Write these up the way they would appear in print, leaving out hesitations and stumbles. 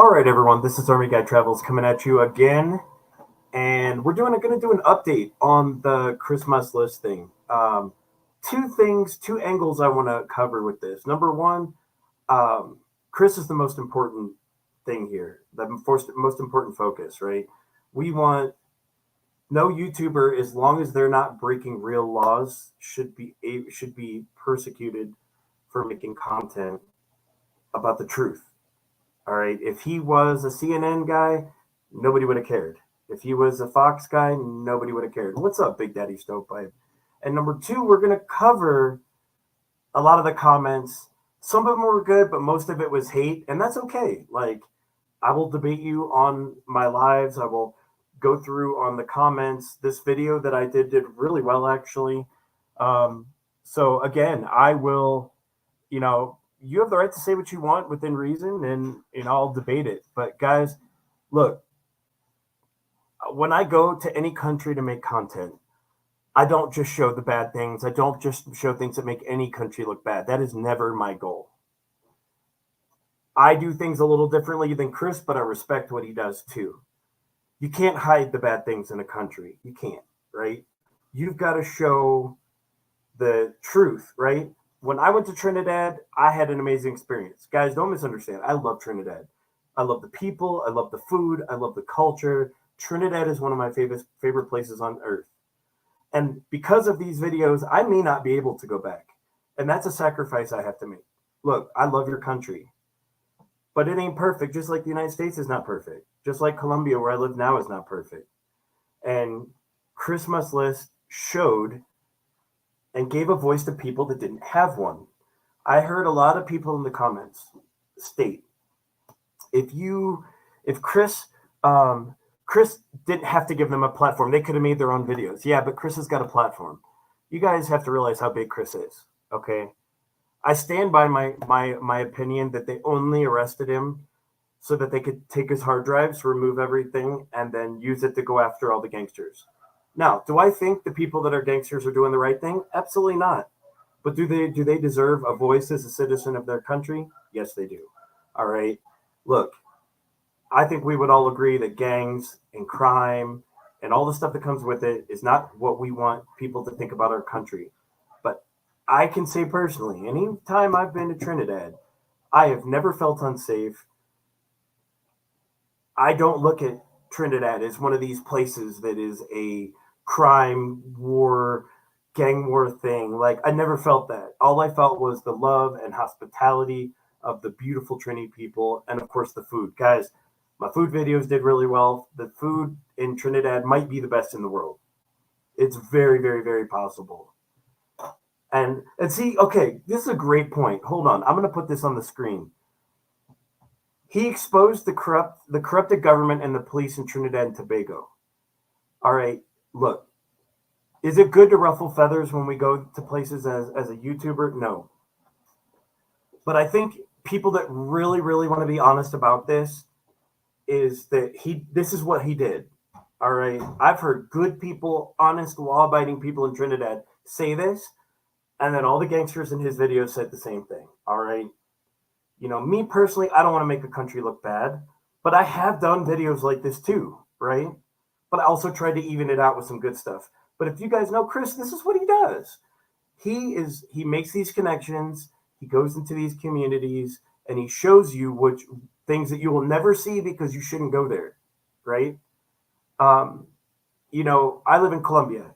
All right, everyone. This is Army Guy Travels coming at you again, and we're going to do an update on the Chrismustlist thing. Two angles I want to cover with this. Number one, Chris is the most important thing here, the most important focus, right? We want no YouTuber, as long as they're not breaking real laws, should be persecuted for making content about the truth. All right. If he was a CNN guy, nobody would have cared. If he was a Fox guy, nobody would have cared. What's up, Big Daddy Stovepipe? And number two, we're going to cover a lot of the comments. Some of them were good, but most of it was hate. And that's okay. Like, I will debate you on my lives. I will go through on the comments. This video that I did really well, actually. So, again, I will, you have the right to say what you want within reason, and I'll debate it. But guys, look, when I go to any country to make content, I don't just show the bad things. I don't just show things that make any country look bad. That is never my goal. I do things a little differently than Chris, but I respect what he does too. You can't hide the bad things in a country. You can't, right? You've got to show the truth, right? When I went to Trinidad, I had an amazing experience. Guys, don't misunderstand. I love Trinidad. I love the people. I love the food. I love the culture. Trinidad is one of my favorite places on earth. And because of these videos, I may not be able to go back. And that's a sacrifice I have to make. Look, I love your country, but it ain't perfect. Just like the United States is not perfect. Just like Colombia, where I live now, is not perfect. And Chrismustlist showed and gave a voice to people that didn't have one. I heard a lot of people in the comments state, if Chris didn't have to give them a platform, they could have made their own videos. Yeah, but Chris has got a platform. You guys have to realize how big Chris is, okay? I stand by my opinion that they only arrested him so that they could take his hard drives, remove everything, and then use it to go after all the gangsters. Now, do I think the people that are gangsters are doing the right thing? Absolutely not. But do they deserve a voice as a citizen of their country? Yes, they do. All right. Look, I think we would all agree that gangs and crime and all the stuff that comes with it is not what we want people to think about our country. But I can say personally, any time I've been to Trinidad, I have never felt unsafe. I don't look at Trinidad as one of these places that is a crime war, gang war thing. Like, I never felt that. All I felt was the love and hospitality of the beautiful Trini people, and of course the food. Guys, my food videos did really well. The food in Trinidad might be the best in the world. It's very, very, very possible. And see, okay, this is a great point. Hold on, I'm going to put this on the screen. He exposed the corrupted government and the police in Trinidad and Tobago. All right, look, is it good to ruffle feathers when we go to places as a YouTuber? No. But I think people that really, really want to be honest about this is that this is what he did. All right. I've heard good people, honest, law-abiding people in Trinidad say this, and then all the gangsters in his videos said the same thing. All right. Me personally, I don't want to make a country look bad, but I have done videos like this too, right? But I also tried to even it out with some good stuff. But if you guys know Chris, this is what he does. He makes these connections, he goes into these communities, and he shows you which things that you will never see because you shouldn't go there, right? I live in Colombia.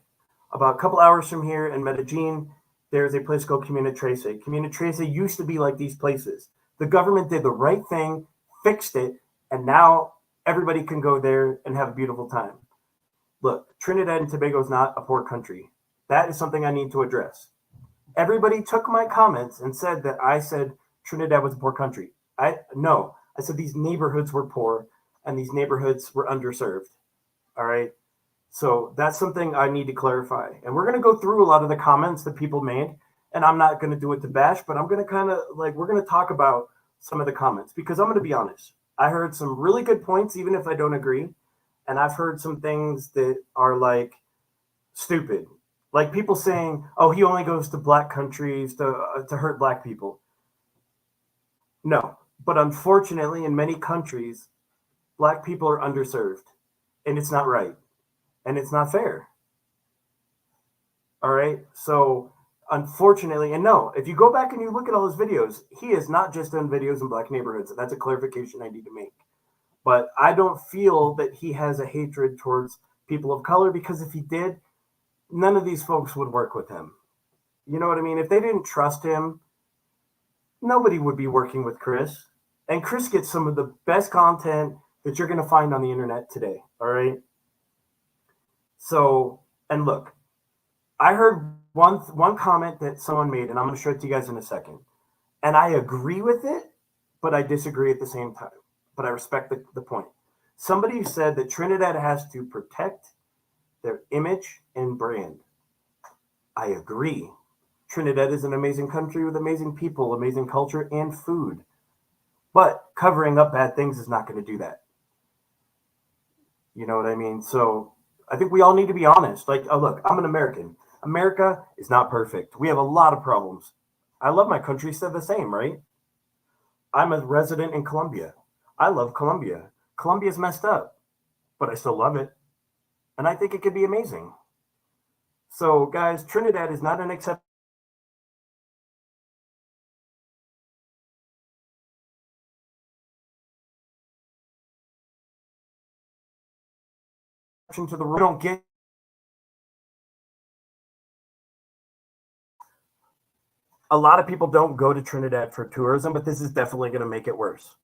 About a couple hours from here in Medellin, there's a place called Comuna Trece. Comuna Trece used to be like these places. The government did the right thing, fixed it, and now everybody can go there and have a beautiful time. Look, Trinidad and Tobago is not a poor country. That is something I need to address. Everybody took my comments and said that I said Trinidad was a poor country. No, I said these neighborhoods were poor and these neighborhoods were underserved. All right. So that's something I need to clarify. And we're going to go through a lot of the comments that people made. And I'm not going to do it to bash, but I'm going to we're going to talk about some of the comments because I'm going to be honest. I heard some really good points, even if I don't agree. And I've heard some things that are like stupid. Like people saying, oh, he only goes to black countries to hurt black people. No, But unfortunately, in many countries, black people are underserved, and it's not right, and it's not fair. All right. So unfortunately, and no, if you go back and you look at all his videos, he has not just done videos in black neighborhoods. That's a clarification I need to make. But I don't feel that he has a hatred towards people of color, because if he did, none of these folks would work with him. You know what I mean? If they didn't trust him, nobody would be working with Chris. And Chris gets some of the best content that you're going to find on the internet today. All right. So, and look, I heard one comment that someone made, and I'm going to show it to you guys in a second. And I agree with it, but I disagree at the same time. But I respect the point. Somebody said that Trinidad has to protect their image and brand. I agree. Trinidad is an amazing country with amazing people, amazing culture, and food. But covering up bad things is not going to do that. You know what I mean? So I think we all need to be honest. Like, oh, look, I'm an American. America is not perfect. We have a lot of problems. I love my country, still the same, right? I'm a resident in Colombia. I love Colombia. Colombia's messed up, but I still love it. And I think it could be amazing. So, guys, Trinidad is not an exception to the rule. We don't get a lot of people don't go to Trinidad for tourism, but this is definitely going to make it worse.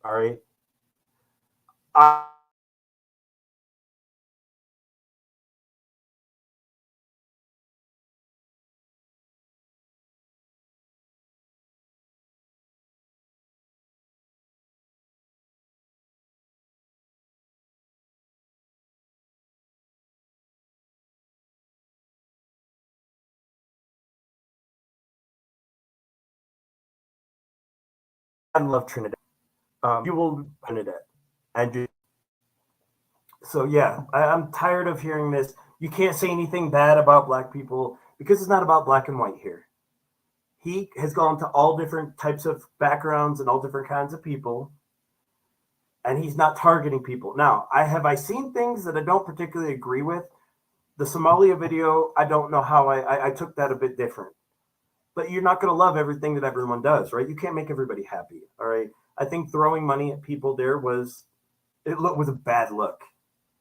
All right. I love Trinidad. You will Trinidad, and so yeah, I'm tired of hearing this. You can't say anything bad about black people because it's not about black and white here. He has gone to all different types of backgrounds and all different kinds of people, and he's not targeting people. Now, I seen things that I don't particularly agree with. The Somalia video, I don't know how I took that a bit different. But you're not going to love everything that everyone does, right? You can't make everybody happy, all right? I think throwing money at people there was a bad look,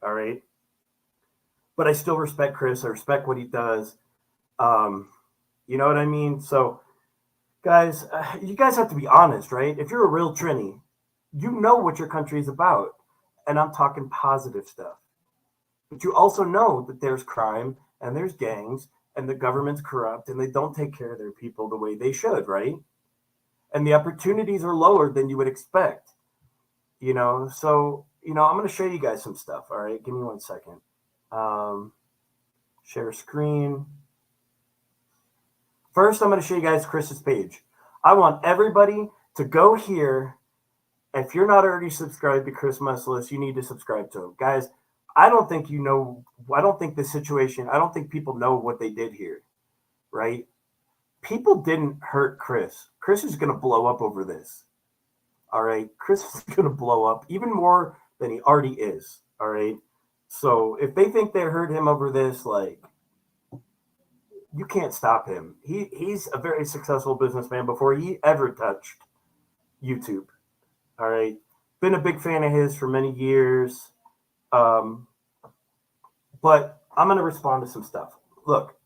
all right? But I still respect Chris. I respect what he does. Um, you know what I mean? So, guys, you guys have to be honest, right? If you're a real Trini, you know what your country is about. And I'm talking positive stuff. But you also know that there's crime and there's gangs and the government's corrupt and they don't take care of their people the way they should, right? And the opportunities are lower than you would expect, you know? So, I'm going to show you guys some stuff. All right. Give me 1 second. Share screen. First, I'm going to show you guys Chris's page. I want everybody to go here. If you're not already subscribed to Chrismustlist, you need to subscribe to him. Guys, I don't think I don't think the situation, I don't think people know what they did here, right? People didn't hurt Chris. Chris is going to blow up over this. All right. Chris is going to blow up even more than he already is. All right. So if they think they hurt him over this, like, you can't stop him. He's a very successful businessman before he ever touched YouTube. All right. Been a big fan of his for many years. But I'm going to respond to some stuff. Look,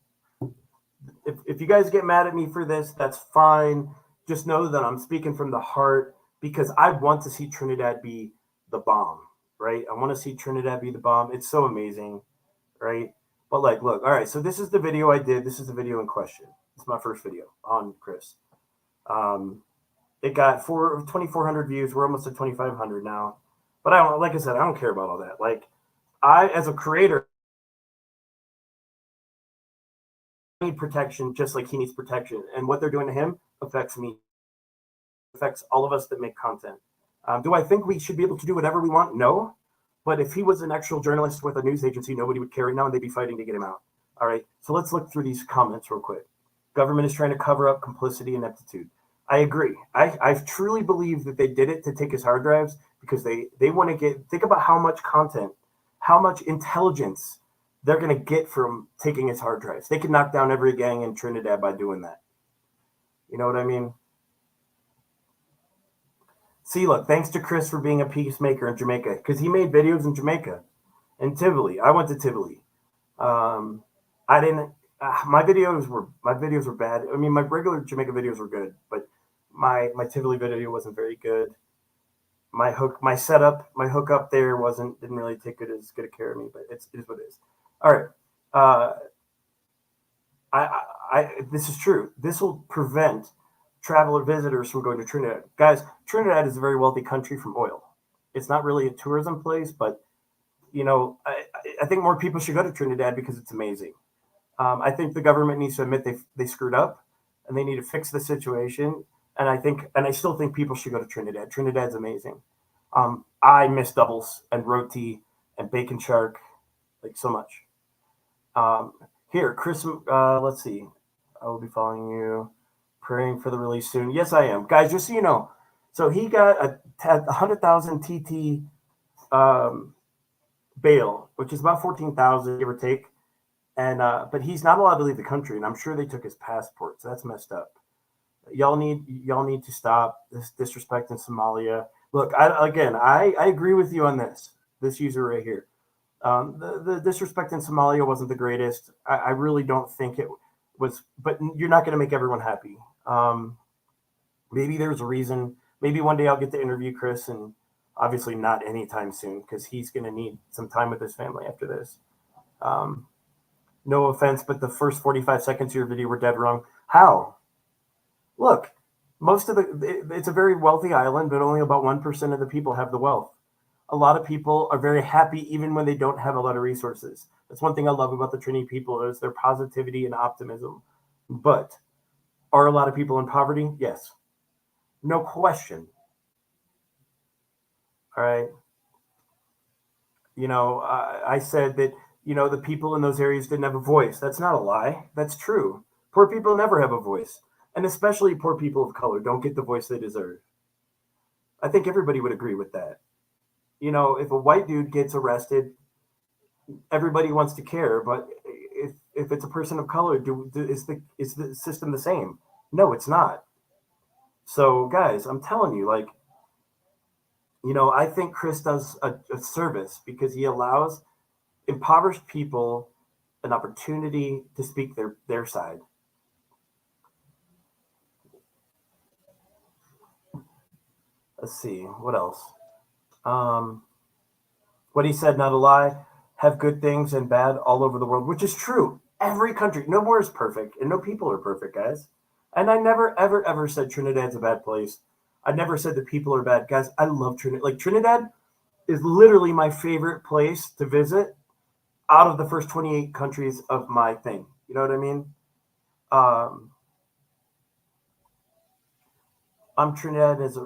if you guys get mad at me for this, that's fine. Just know that I'm speaking from the heart because I want to see Trinidad be the bomb, right? I want to see Trinidad be the bomb. It's so amazing, right? But like, look, all right, so this is the video I did. This is the video in question. It's my first video on Chris. It got 2,400 views. We're almost at 2,500 now. But like I said, I don't care about all that. Like, as a creator, I need protection just like he needs protection. And what they're doing to him affects me, affects all of us that make content. Do I think we should be able to do whatever we want? No. But if he was an actual journalist with a news agency, nobody would care right now and they'd be fighting to get him out. All right. So let's look through these comments real quick. Government is trying to cover up complicity and ineptitude. I agree. I truly believe that they did it to take his hard drives because they want to think about how much content, how much intelligence they're going to get from taking his hard drives. They could knock down every gang in Trinidad by doing that. You know what I mean? See, look, thanks to Chris for being a peacemaker in Jamaica because he made videos in Jamaica and Tivoli. I went to Tivoli. Um, I didn't. My videos were bad. I mean, my regular Jamaica videos were good, but my Tivoli video wasn't very good. My setup, my hookup there didn't really take good a care of me, but it is what it is. All right. Uh, this is true. This will prevent traveler visitors from going to Trinidad. Guys, Trinidad is a very wealthy country from oil. It's not really a tourism place, but I think more people should go to Trinidad because it's amazing. I think the government needs to admit they screwed up, and they need to fix the situation. And I still think people should go to Trinidad. Trinidad's amazing. I miss doubles and roti and bacon shark like so much. Um, Here, Chris. Let's see. I will be following you, praying for the release soon. Yes, I am, guys. Just so you know, so he got a 100,000 TT um, bail, which is about 14,000 give or take. And but he's not allowed to leave the country, and I'm sure they took his passport, so that's messed up. Y'all need to stop this disrespect in Somalia. Look, I agree with you on this user right here. The disrespect in Somalia wasn't the greatest. I really don't think it was, but you're not going to make everyone happy. Maybe there's a reason. Maybe one day I'll get to interview Chris, and obviously not anytime soon because he's going to need some time with his family after this. Um, no offense, but the first 45 seconds of your video were dead wrong. How? Look, it's a very wealthy island, but only about 1% of the people have the wealth. A lot of people are very happy even when they don't have a lot of resources. That's one thing I love about the Trini people is their positivity and optimism. But are a lot of people in poverty? Yes. No question. All right. I said that, the people in those areas didn't have a voice. That's not a lie. That's true. Poor people never have a voice. And especially poor people of color don't get the voice they deserve. I think everybody would agree with that. If a white dude gets arrested, everybody wants to care, but if it's a person of color, is the system the same? No, it's not. So, guys, I'm telling you, I think Chris does a service because he allows impoverished people an opportunity to speak their side. Let's see what else. Um, what he said, not a lie, have good things and bad all over the world, which is true. Every country, nowhere is perfect, and no people are perfect, guys. And I never, ever, ever said Trinidad's a bad place. I never said that people are bad, guys. I love Trinidad. Like Trinidad is literally my favorite place to visit out of the first 28 countries of my thing. You know what I mean? Um, Trinidad is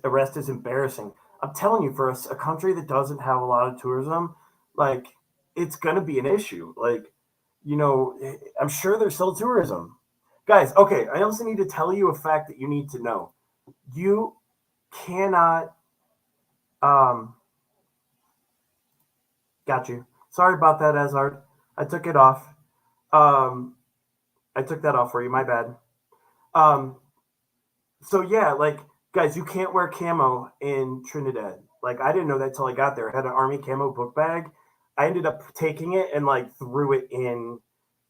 arrest is embarrassing. I'm telling you, for a country that doesn't have a lot of tourism, like it's gonna be an issue. I'm sure there's still tourism, guys. Okay, I also need to tell you a fact that you need to know. You cannot. Um, got you. Sorry about that, Azard. I took it off. Um, I took that off for you. My bad. Um, So yeah, guys, you can't wear camo in Trinidad. Like I didn't know that till I got there. I had an army camo book bag. I ended up taking it and threw it in.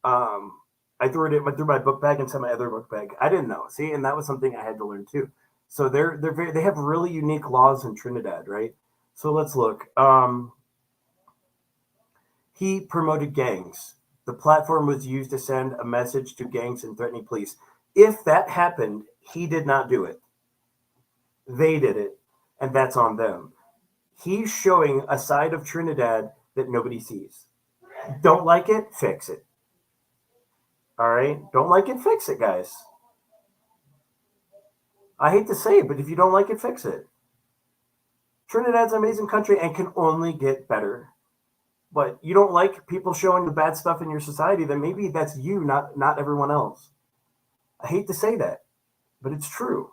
Um, I threw my book bag into my other book bag. I didn't know. See, and that was something I had to learn too. So they have really unique laws in Trinidad, right? So let's look. He promoted gangs. The platform was used to send a message to gangs and threatening police. If that happened, he did not do it. They did it, and that's on them. He's showing a side of Trinidad that nobody sees. Don't like it? Fix it. All right? Don't like it? Fix it, guys. I hate to say it, but if you don't like it, fix it. Trinidad's an amazing country and can only get better. But you don't like people showing the bad stuff in your society, then maybe that's you, not everyone else. I hate to say that. but it's true.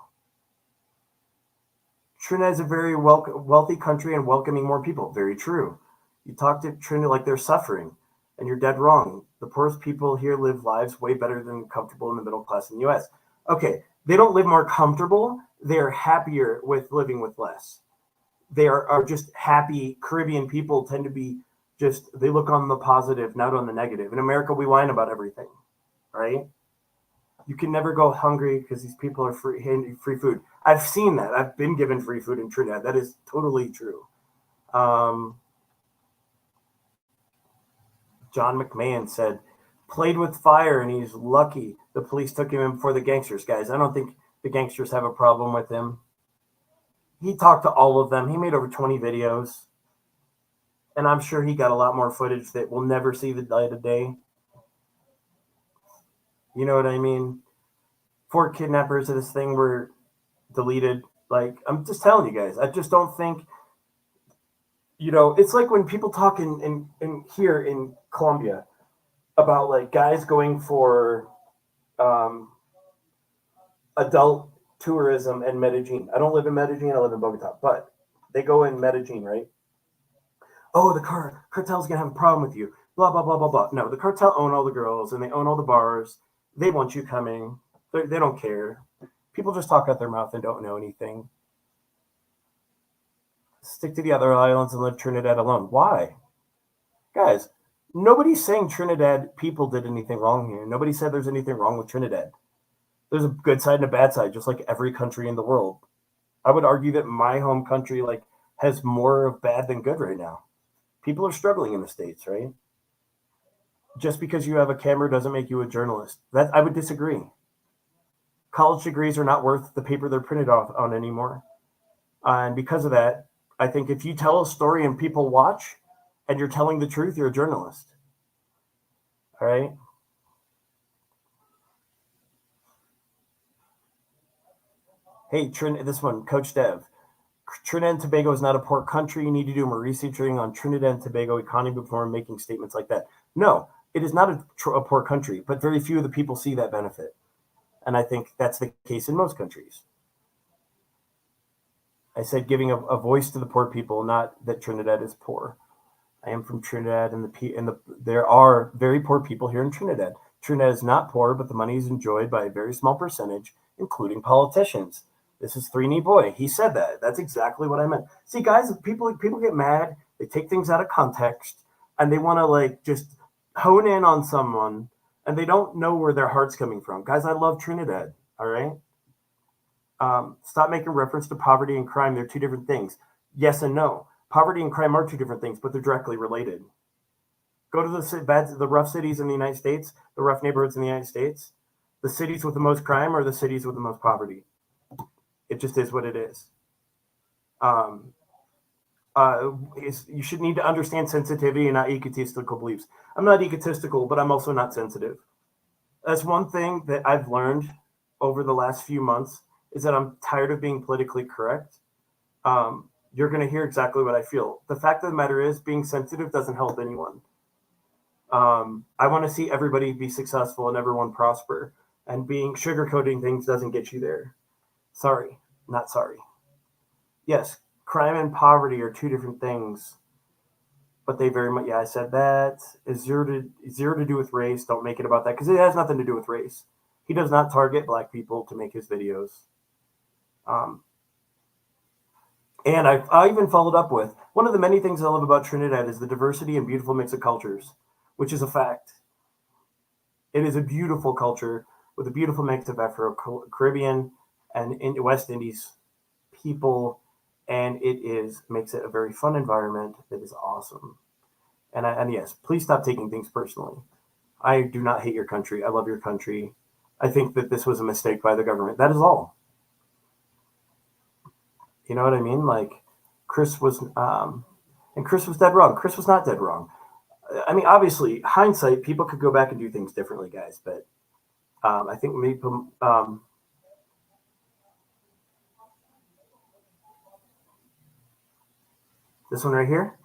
Trinidad is a very wealthy country and welcoming more people. Very true. You talk to Trinidad like they're suffering, and you're dead wrong. The poorest people here live lives way better than comfortable in the middle class in the U.S. Okay, they don't live more comfortable. They're happier with living with less. They are just happy. Caribbean people tend to be just, they look on the positive, not on the negative. In America, we whine about everything, right? You can never go hungry because these people are free food. I've seen that. I've been given free food in Trinidad. That is totally true. Um, John McMahon said, played with fire and he's lucky the police took him in before the gangsters. Guys, I don't think the gangsters have a problem with him. He talked to all of them. He made over 20 videos. And I'm sure he got a lot more footage that will never see the light of day. You know what I mean? 4 kidnappers of this thing were deleted. Like, I'm just telling you guys, I just don't think, it's like when people talk in here in Colombia about like guys going for adult tourism in Medellin. I don't live in Medellin, I live in Bogota, but they go in Medellin, right? Oh, the cartel's gonna have a problem with you. Blah blah blah blah blah. No, the cartel own all the girls and they own all the bars. They want you coming. They don't care. People just talk out their mouth and don't know anything. Stick to the other islands and leave Trinidad alone. Why? Guys, nobody's saying Trinidad people did anything wrong here. Nobody said there's anything wrong with Trinidad. There's a good side and a bad side, just like every country in the world. I would argue that my home country has more of bad than good right now. People are struggling in the States, right? Just because you have a camera doesn't make you a journalist. That I would disagree. College degrees are not worth the paper they're printed off on anymore. And because of that, I think if you tell a story and people watch and you're telling the truth, you're a journalist. All right? Hey, this one, Coach Dev. Trinidad and Tobago is not a poor country. You need to do more researching on Trinidad and Tobago economy before making statements like that. No, it is not a poor country, but very few of the people see that benefit. And I think that's the case in most countries. I said giving a voice to the poor people, not that Trinidad is poor. I am from Trinidad, and there are very poor people here in Trinidad. Trinidad is not poor, but the money is enjoyed by a very small percentage, including politicians. This is 3 Knee Boy. He said that. That's exactly what I meant. See, guys, people get mad. They take things out of context, and they want to just hone in on someone, and they don't know where their heart's coming from. Guys, I love Trinidad. All right. Stop making reference to poverty and crime. They're 2 different things. Yes and no. Poverty and crime are 2 different things, but they're directly related. Go to the rough cities in the United States, the rough neighborhoods in the United States. The cities with the most crime are the cities with the most poverty. It just is what it is. You should need to understand sensitivity and not egotistical beliefs. I'm not egotistical, but I'm also not sensitive. That's one thing that I've learned over the last few months is that I'm tired of being politically correct. You're going to hear exactly what I feel. The fact of the matter is being sensitive doesn't help anyone. I want to see everybody be successful and everyone prosper, and being sugarcoating things doesn't get you there. Sorry, not sorry. Yes, crime and poverty are 2 different things, but they very much, I said that is zero to do with race. Don't make it about that because it has nothing to do with race. He does not target Black people to make his videos. And I even followed up with, one of the many things I love about Trinidad is the diversity and beautiful mix of cultures, which is a fact. It is a beautiful culture with a beautiful mix of Afro-Caribbean and West Indies people, and makes it a very fun environment that is awesome. And yes, please stop taking things personally. I do not hate your country. I love your country. I think that this was a mistake by the government. That is all. You know what I mean? Chris was dead wrong. Chris was not dead wrong. I mean, obviously, hindsight, people could go back and do things differently, guys. But I think maybe this one right here.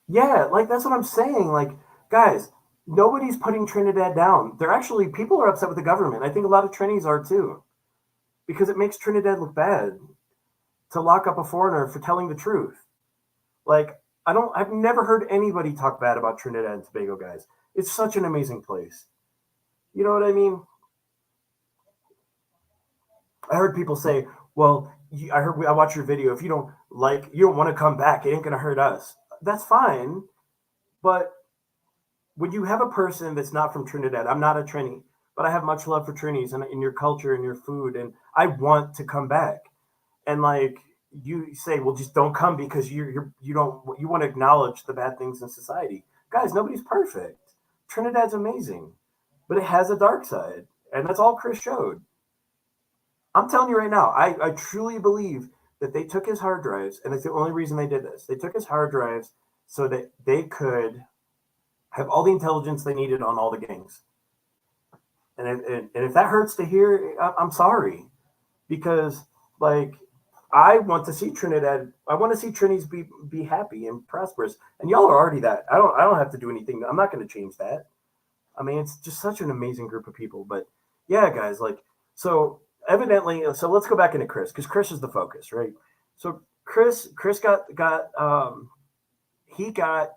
Yeah, that's what I'm saying. Guys, nobody's putting Trinidad down. They're actually, people are upset with the government. I think a lot of Trinis are too, because it makes Trinidad look bad to lock up a foreigner for telling the truth. Like, I've never heard anybody talk bad about Trinidad and Tobago, guys. It's such an amazing place. You know what I mean? I heard people say, well, I watched your video. If you don't want to come back, it ain't going to hurt us. That's fine. But when you have a person that's not from Trinidad, I'm not a Trini, but I have much love for Trinis and in your culture and your food, and I want to come back. And like you say, well, just don't come because you don't you want to acknowledge the bad things in society. Guys, nobody's perfect. Trinidad's amazing, but it has a dark side, and that's all Chris showed. I'm telling you right now, I truly believe that they took his hard drives, and it's the only reason they did this. They took his hard drives so that they could have all the intelligence they needed on all the gangs. And if that hurts to hear, I'm sorry, because like I want to see Trinidad. I want to see Trinis be happy and prosperous, and y'all are already that. I don't have to do anything. I'm not going to change that. I mean, it's just such an amazing group of people. But yeah, guys, like so evidently. So let's go back into Chris because Chris is the focus, right? So Chris he got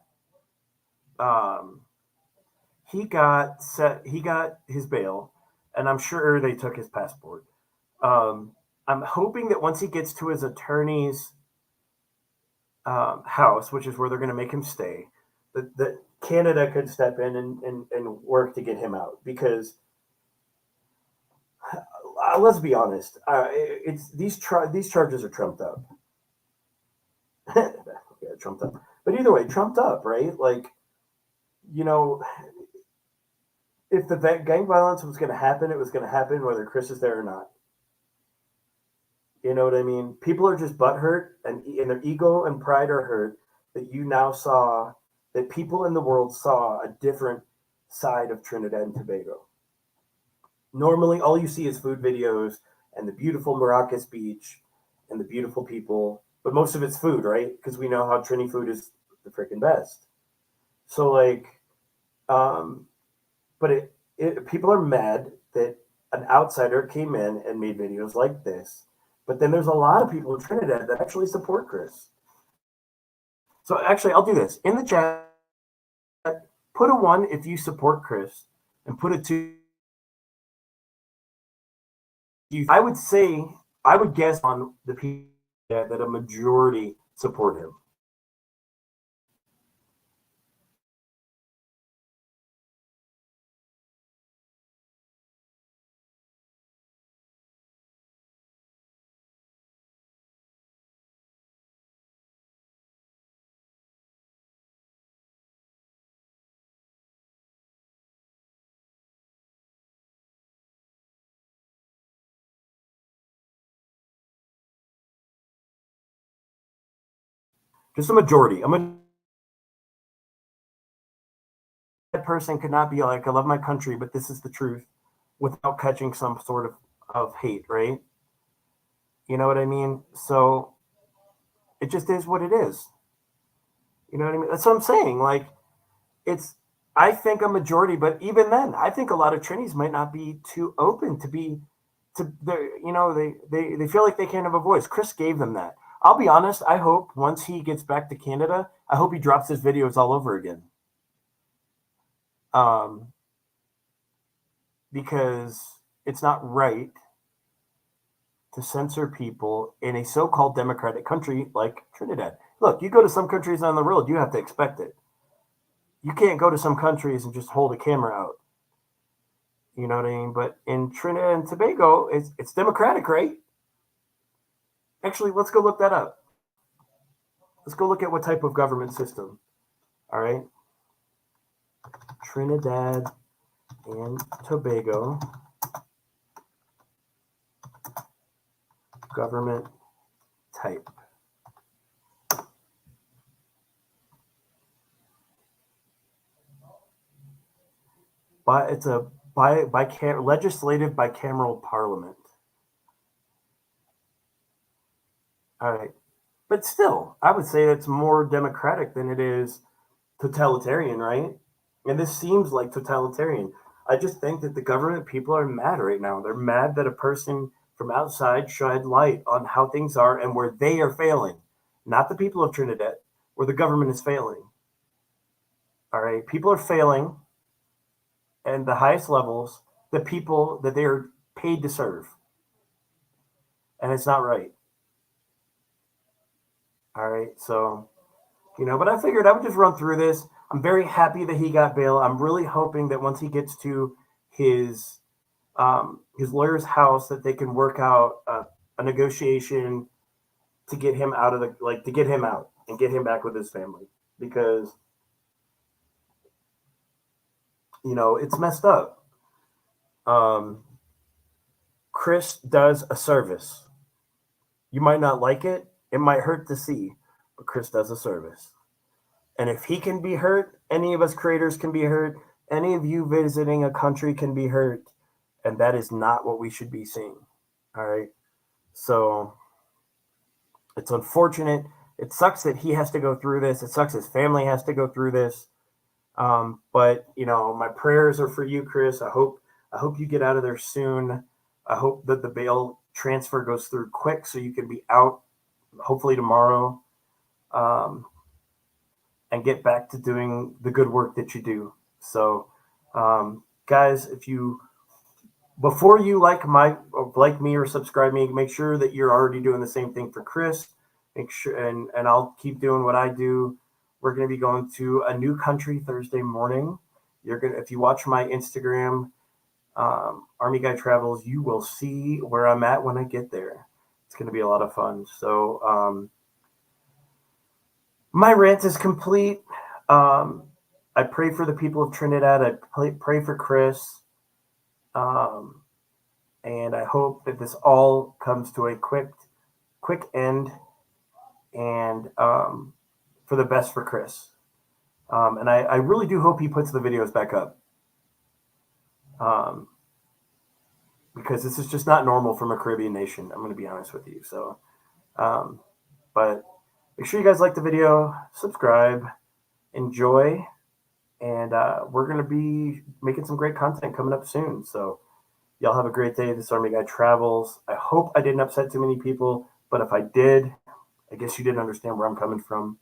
um, he got his bail, and I'm sure they took his passport. Um, I'm hoping that once he gets to his attorney's house, which is where they're going to make him stay, that Canada could step in and work to get him out. Because let's be honest, it's these charges are trumped up. Yeah, trumped up. But either way, trumped up, right? Like, you know, if the gang violence was going to happen, it was going to happen whether Chris is there or not. You know what I mean? People are just butthurt, and their ego and pride are hurt that you now saw that people in the world saw a different side of Trinidad and Tobago. Normally, all you see is food videos and the beautiful Maracas beach and the beautiful people, but most of it's food, right? Because we know how Trini food is the freaking best. So, like, um, but people are mad that an outsider came in and made videos like this. But then there's a lot of people in Trinidad that actually support Chris. So actually, I'll do this in the chat. Put a 1 if you support Chris, and put a 2. I would say I would guess on the people that a majority support him. Just a majority. Person could not be like, I love my country, but this is the truth, without catching some sort of hate, right? You know what I mean? So it just is what it is. You know what I mean? That's what I'm saying. Like, it's, I think a majority, but even then, I think a lot of Trinis might not be too open to be, they feel like they can't have a voice. Chris gave them that. I'll be honest, I hope once he gets back to Canada, I hope he drops his videos all over again. Because it's not right to censor people in a so-called democratic country like Trinidad. Look, you go to some countries on the world, you have to expect it. You can't go to some countries and just hold a camera out. You know what I mean? But in Trinidad and Tobago, it's democratic, right? Actually, let's go look that up. Let's go look at what type of government system. All right. Trinidad and Tobago government type. But it's a legislative bicameral parliament. All right. But still, I would say it's more democratic than it is totalitarian, right? And this seems like totalitarian. I just think that the government people are mad right now. They're mad that a person from outside shed light on how things are and where they are failing, not the people of Trinidad, where the government is failing. All right, people are failing, and the highest levels, the people that they are paid to serve, and it's not right. All right, so but I figured I would just run through this. I'm very happy that he got bail. I'm really hoping that once he gets to his lawyer's house, that they can work out a negotiation to get him out of the to get him out and get him back with his family, because it's messed up. Um, Chris does a service. You might not like it. It might hurt to see, but Chris does a service. And if he can be hurt, any of us creators can be hurt. Any of you visiting a country can be hurt. And that is not what we should be seeing. All right. So it's unfortunate. It sucks that he has to go through this. It sucks his family has to go through this. But my prayers are for you, Chris. I hope you get out of there soon. I hope that the bail transfer goes through quick so you can be out hopefully tomorrow, and get back to doing the good work that you do. So, guys, if you before you like me or subscribe me, make sure that you're already doing the same thing for Chris. Make sure, and I'll keep doing what I do. We're going to be going to a new country Thursday morning. If you watch my Instagram, Army Guy Travels, you will see where I'm at when I get there. It's going to be a lot of fun. So my rant is complete. I pray for the people of Trinidad. I pray for Chris. And I hope that this all comes to a quick end, and for the best for Chris. And I really do hope he puts the videos back up. Because this is just not normal from a Caribbean nation. I'm going to be honest with you. So, but make sure you guys like the video, subscribe, enjoy, and we're going to be making some great content coming up soon. So y'all have a great day. This Army Guy Travels. I hope I didn't upset too many people, but if I did, I guess you didn't understand where I'm coming from.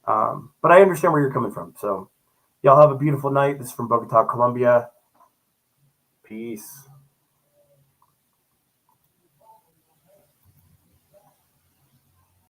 But I understand where you're coming from. So y'all have a beautiful night. This is from Bogota, Colombia. Peace.